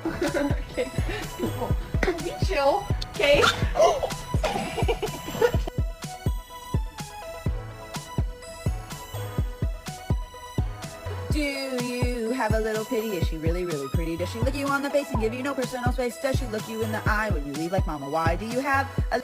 Okay. Be chill. Okay. Do you have a little pity? Is she really, really pretty? Does she look you on the face and give you no personal space? Does she look you in the eye when you leave like mama? Why do you have a